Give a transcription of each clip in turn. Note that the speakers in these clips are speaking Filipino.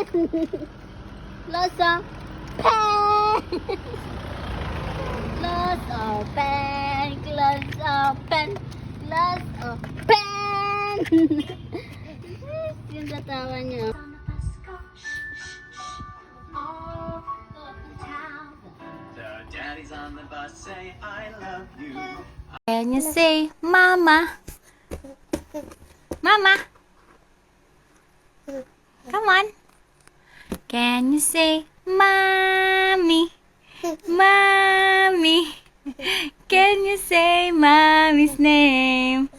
Close open. Close open. Close open. Close open. Yung tatawa niya. Daddy's on the bus, say I love you. Can you say mama? Mama? Come on. Can you say mommy? Mommy? Can you say mommy's name?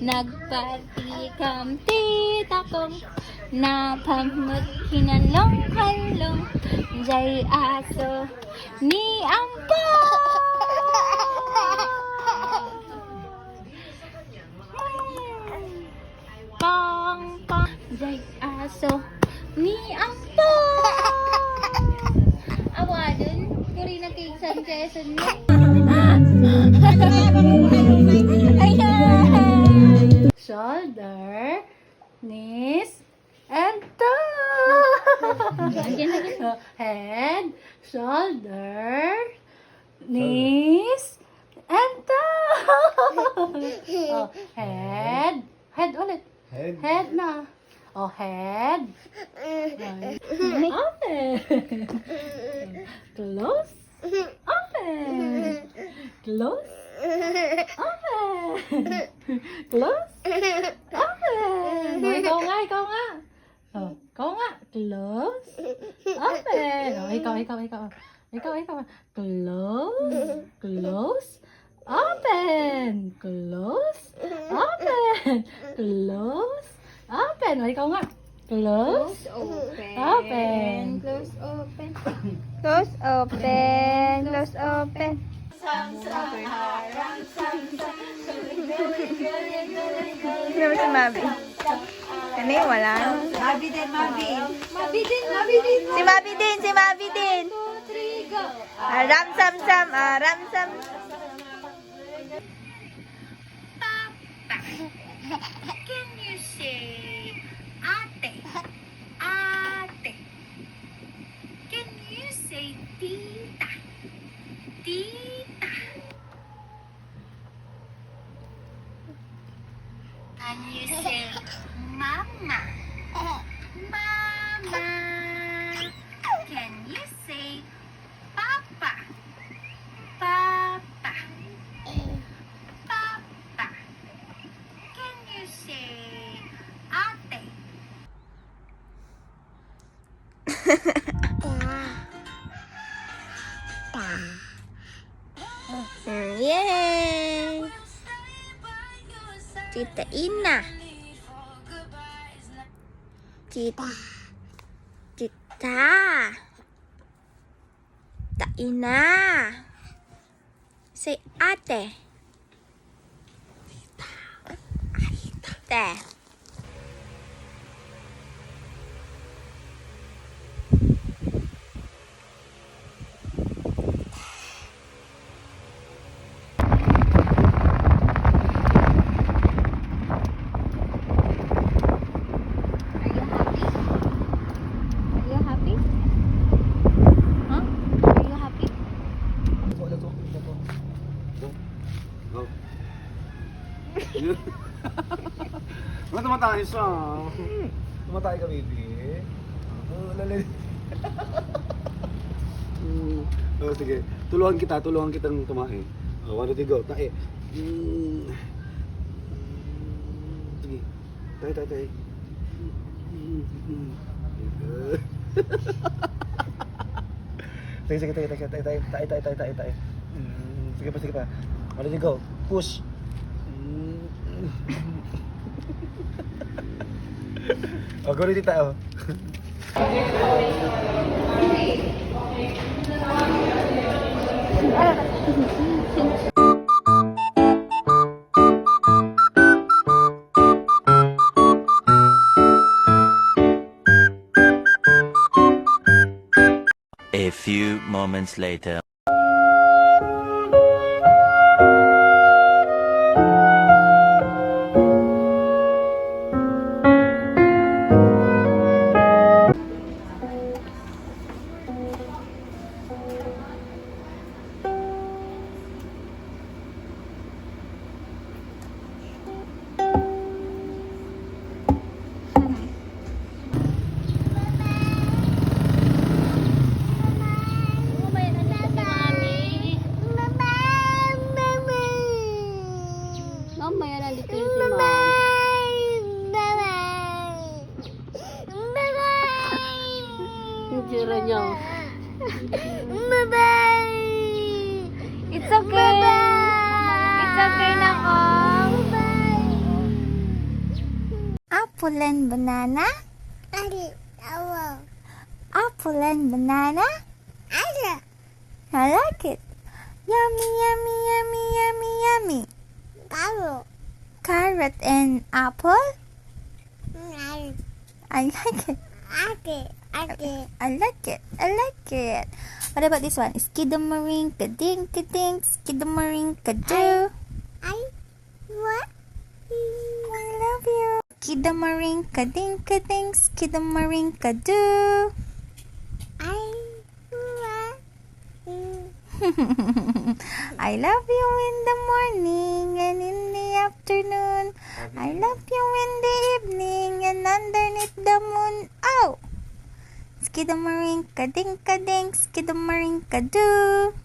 Nagpati kam tita kong napamut hinalong halong jay aso ni ampo. Pong pong jay aso ni ampo. Awadon kuri na kay San Jason mo. Shoulder, knees, and toe. Head, shoulder, knees, and toe. Oh, head, head ulit. Head na. Oh, head. Open. Close. Open. Close. Open. Close. Open. Oh, ikaw nga. Oh, ikaw nga. Close. Open. Oh, ikaw. Close. Close. Open. Close. Open. Close. Open. Oh, ikaw nga. Close. Open. Close open. Close open. Close open. Sino si Mabi? Ano yung wala? Mabi din. Si Mabi din. Ram sam sam. Ram sam. Can you say ate? Ate. Can you say tita? Tita. Can you say mama? Mama. Can you say papa? Papa. Papa. Can you say ate? Yay! Tita Ina. Tita. Ta Ina. Say ate. Te. Ano tumatay siya? Tumatay ka, baby. Lalali. Oh, sige. Tulungan kitang tumae. Oh, 1, 2, 3, go. Tae. Sige. Tae. Sige, tae. Sige pa. 1, 2, 3, go. Push. Oh, go rin tayo. A few moments later. Mamaya nandito yung si Mom. Yung tsura niya. It's okay. It's okay na ko. Apple and banana? Apple and banana? I like it. Yummy, yummy, yummy, yummy, yummy. Carrot and apple? I like it. I like it. What about this one? Skidamarink, kading, kading, skidamarink, kadu. I love you. Skidamarink, kading, kading, skidamarink, kadu. I love you in the morning and in the afternoon. I love you in the evening and underneath the moon. Oh! Skidamarink, kading, kading, skidamarink, kadu.